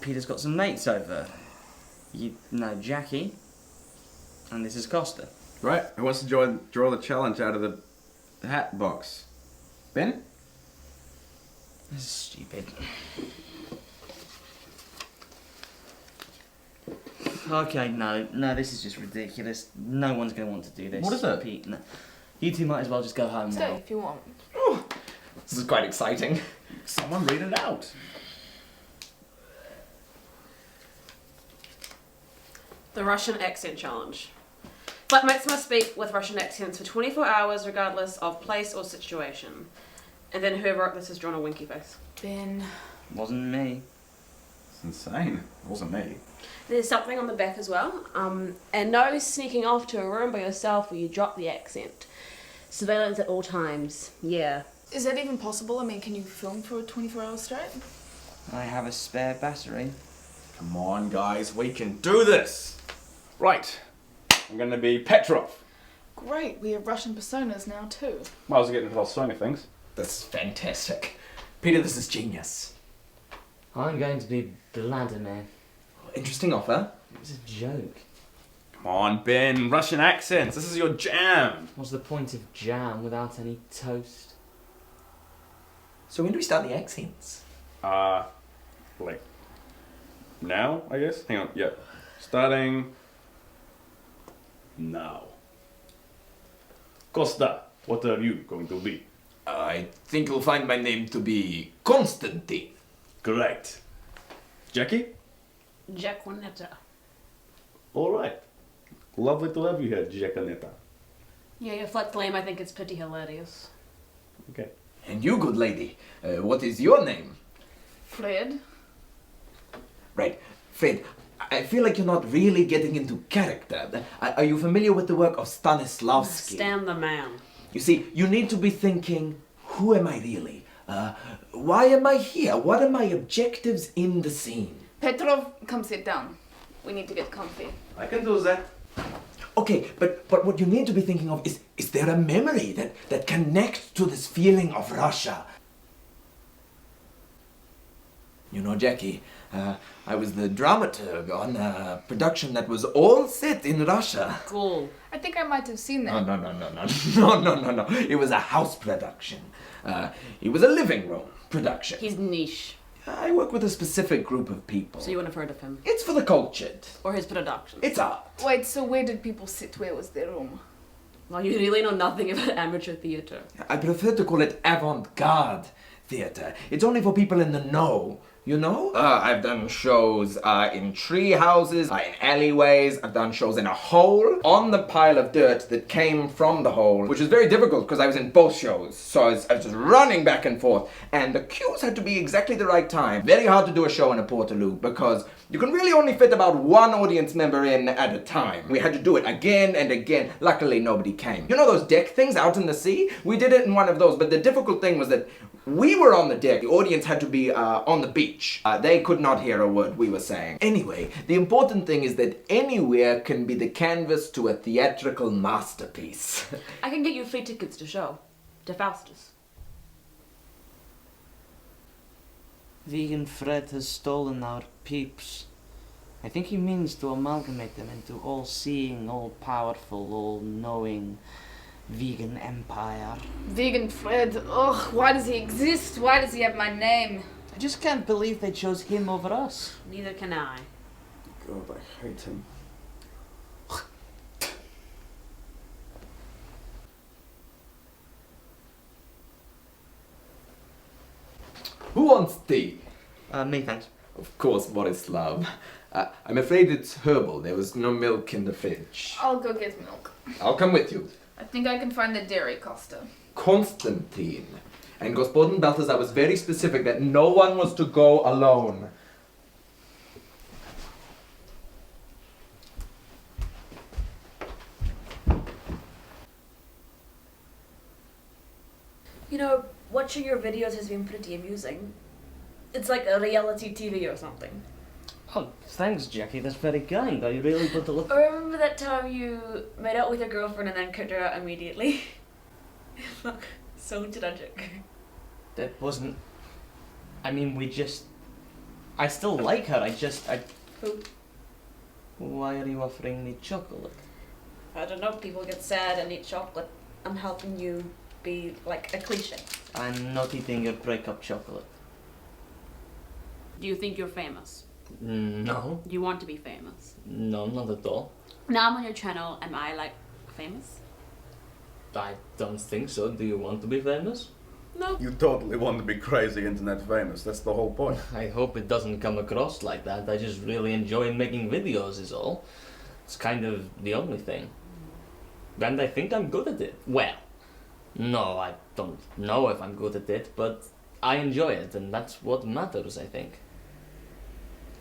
Peter's got some mates over. You know Jackie. And this is Costa. Right, who wants to draw the challenge out of the hat box? Ben? This is stupid. Okay, no, this is just ridiculous. No one's going to want to do this. What is it? Pete, no. You two might as well just go home Stay now. if you want. Oh, this is quite exciting. Someone read it out. The Russian accent challenge. Flatmates must speak with Russian accents for 24 hours regardless of place or situation. And then whoever wrote this has drawn a winky face. Ben. Wasn't me. It's insane. It wasn't me. There's something on the back as well. And no sneaking off to a room by yourself where you drop the accent. Surveillance at all times. Yeah. Is that even possible? I mean, can you film for 24 hours straight? I have a spare battery. Come on, guys, we can do this! Right, I'm gonna be Petrov. Great, we have Russian personas now too. Might as well get into the swing of things. That's fantastic. Peter, this is genius. I'm going to be Vladimir. Interesting offer. It was a joke. Come on, Ben, Russian accents, this is your jam! What's the point of jam without any toast? So when do we start the accents? Like, now, I guess? Hang on, yeah. Starting now. Costa, what are you going to be? I think you'll find my name to be Konstantin. Correct. Jackie? Jacquinetta. Alright. Lovely to have you here, Jackaneta. Yeah, your flat flame, I think it's pretty hilarious. Okay. And you, good lady, what is your name? Fred. Right, Fred, I feel like you're not really getting into character. Are you familiar with the work of Stanislavski? Stand the man. You see, you need to be thinking, who am I really? Why am I here? What are my objectives in the scene? Petrov, come sit down. We need to get comfy. I can do that. Okay, but what you need to be thinking of is there a memory that connects to this feeling of Russia? You know, Jackie, I was the dramaturg on a production that was all set in Russia. Cool. I think I might have seen that. No. It was a house production. It was a living room production. He's niche. I work with a specific group of people. So you wouldn't have heard of him. It's for the cultured. Or his production. It's art. Wait, so where did people sit? Where was their room? Well, you really know nothing about amateur theatre. I prefer to call it avant-garde theatre. It's only for people in the know. You know? I've done shows in tree houses, in alleyways. I've done shows in a hole on the pile of dirt that came from the hole, which was very difficult because I was in both shows. So I was just running back and forth, and the cues had to be exactly the right time. Very hard to do a show in a Portaloo because you can really only fit about one audience member in at a time. We had to do it again and again. Luckily, nobody came. You know those deck things out in the sea? We did it in one of those, but the difficult thing was that we were on the deck. The audience had to be on the beach. They could not hear a word we were saying. Anyway, the important thing is that anywhere can be the canvas to a theatrical masterpiece. I can get you free tickets to show. To Faustus. Vegan Fred has stolen our peeps. I think he means to amalgamate them into all-seeing, all-powerful, all-knowing vegan empire. Vegan Fred. Ugh, why does he exist? Why does he have my name? I just can't believe they chose him over us. Neither can I. God, I hate him. Who wants tea? Me, thanks. Of course, Borislav. I'm afraid it's herbal. There was no milk in the fridge. I'll go get milk. I'll come with you. I think I can find the dairy, Costa. Konstantin. And Gospodin Balthazar was very specific that no one was to go alone. You know, watching your videos has been pretty amusing. It's like a reality TV or something. Oh, thanks, Jackie. That's very kind. I really put the look. I remember that time you made out with your girlfriend and then kicked her out immediately. Fuck, so tragic. That wasn't. I mean, we just. I still like her, Who? Why are you offering me chocolate? I don't know, people get sad and eat chocolate. I'm helping you be like a cliche. I'm not eating your breakup chocolate. Do you think you're famous? No. Do you want to be famous? No, not at all. Now I'm on your channel, am I like famous? I don't think so. Do you want to be famous? No. You totally want to be crazy internet famous. That's the whole point. I hope it doesn't come across like that. I just really enjoy making videos is all. It's kind of the only thing. And I think I'm good at it. Well, no, I don't know if I'm good at it, but I enjoy it, and that's what matters, I think.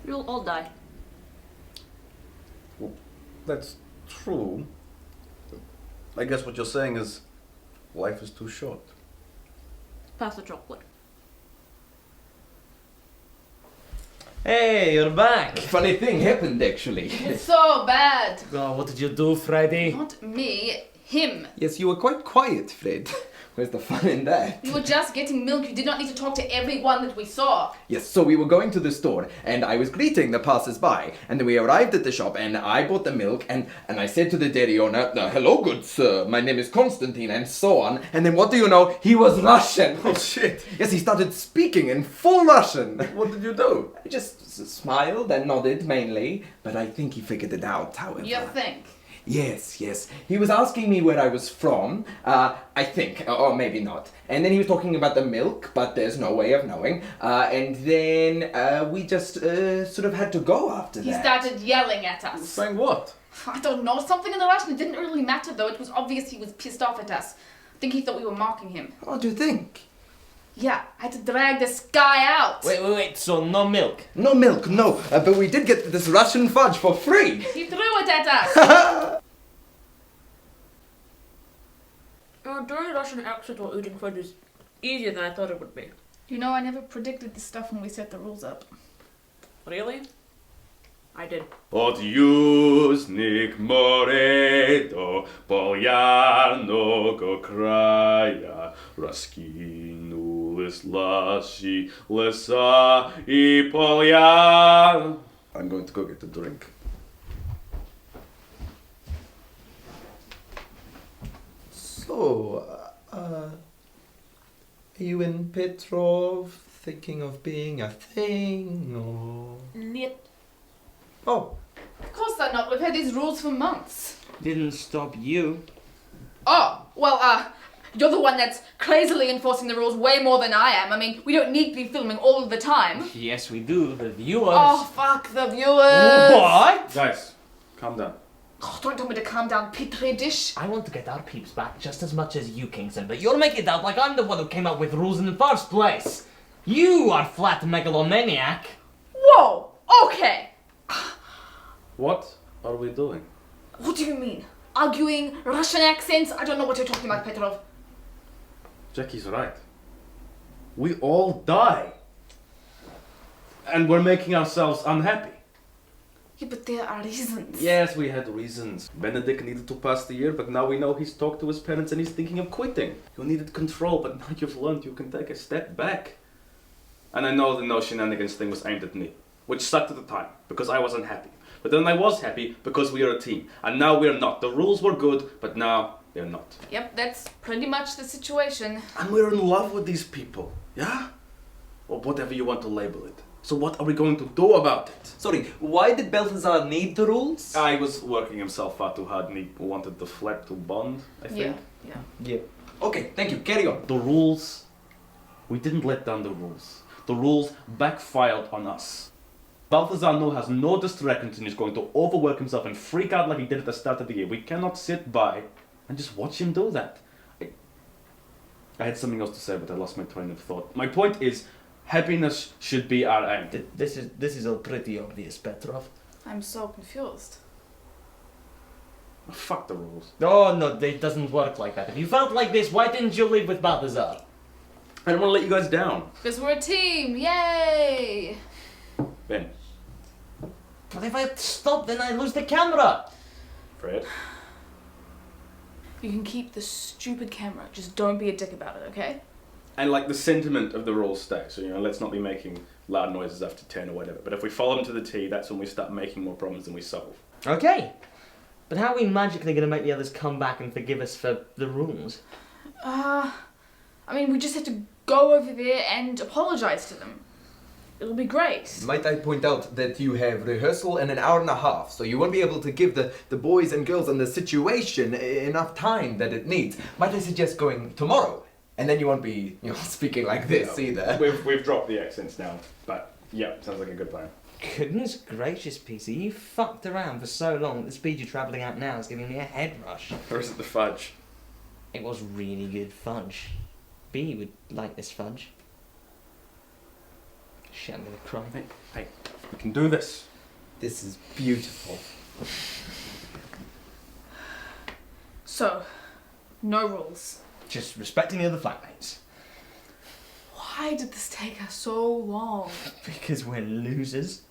You'll all die. That's true. I guess what you're saying is life is too short. Pass the chocolate. Hey, you're back! Funny thing happened actually. It's so bad. Oh, what did you do, Freddy? Not me, him. Yes, you were quite quiet, Fred. Where's the fun in that? You were just getting milk. You did not need to talk to everyone that we saw. Yes, so we were going to the store, and I was greeting the passers-by, and then we arrived at the shop, and I bought the milk, and I said to the dairy owner, hello, good sir, my name is Konstantin, and so on, and then what do you know, he was Russian. Oh shit! Yes, he started speaking in full Russian. What did you do? I just smiled and nodded, mainly, but I think he figured it out, however. You think? Yes, yes. He was asking me where I was from, I think, or maybe not. And then he was talking about the milk, but there's no way of knowing. And then we just sort of had to go after He that. started yelling at us. Saying what? I don't know, something in the Russian. It didn't really matter though. It was obvious he was pissed off at us. I think he thought we were mocking him. What do you think? Yeah, I had to drag this guy out. Wait, so no milk? No milk, no. But we did get this Russian fudge for free. He threw it at us. Doing a Russian accent while eating food is easier than I thought it would be. You know, I never predicted this stuff when we set the rules up. Really? I did. Podjužnik more do poljarnogo kraja raskinulis laši lesa I polja. I'm going to go get a drink. So, are you and Petrov thinking of being a thing, or...? Niet. Oh, Of course they're not. We've had these rules for months. Didn't stop you. Oh, well, you're the one that's crazily enforcing the rules way more than I am. I mean, we don't need to be filming all of the time. Yes, we do. The viewers. Oh, fuck the viewers. What? Guys, calm down. Oh, don't tell me to calm down, Petri dish. I want to get our peeps back just as much as you, Kingston, but you're making it out like I'm the one who came up with rules in the first place. You are flat megalomaniac. Whoa, okay. What are we doing? What do you mean? Arguing Russian accents? I don't know what you're talking about, Petrov. Jackie's right. We all die. And we're making ourselves unhappy. Yeah, but there are reasons. Yes, we had reasons. Benedict needed to pass the year, but now we know he's talked to his parents and he's thinking of quitting. You needed control, but now you've learned you can take a step back. And I know the no shenanigans thing was aimed at me, which sucked at the time, because I wasn't happy. But then I was happy because we are a team, and now we're not. The rules were good, but now they're not. Yep, that's pretty much the situation. And we're in love with these people, yeah? Or whatever you want to label it. So what are we going to do about it? sorry, why did Balthazar need the rules? I was working himself far too hard and he wanted the flag to bond, I think. Yeah. Yeah. Okay, thank you, carry on. The rules, we didn't let down the rules. The rules backfired on us. Balthazar now has no distractions and he's going to overwork himself and freak out like he did at the start of the year. We cannot sit by and just watch him do that. I had something else to say, but I lost my train of thought. My point is, happiness should be our aim. This is all pretty obvious, Petrov. I'm so confused. Fuck the rules. Oh no, it doesn't work like that. If you felt like this, why didn't you live with Balthazar? I don't want to let you guys down. Because we're a team, yay! Ben, But if I stop, then I lose the camera. Fred, You can keep the stupid camera, just don't be a dick about it, okay? and like the sentiment of the rules stay. So, let's not be making loud noises after 10 or whatever. But if we follow them to the T, that's when we start making more problems than we solve. Okay. But how are we magically going to make the others come back and forgive us for the rules? I mean, we just have to go over there and apologise to them. It'll be great. Might I point out that you have rehearsal in an hour and a half, so you won't be able to give the boys and girls in the situation enough time that it needs. Might I suggest going tomorrow? And then you won't be, speaking like this either. We've dropped the accents now, but yeah, sounds like a good plan. Goodness gracious, PC, you fucked around for so long that the speed you're travelling at now is giving me a head rush. Or is it the fudge? It was really good fudge. B would like this fudge. Shit, I'm gonna cry. Hey, we can do this. This is beautiful. So, no rules. Just respecting the other flatmates. Why did this take us so long? Because we're losers.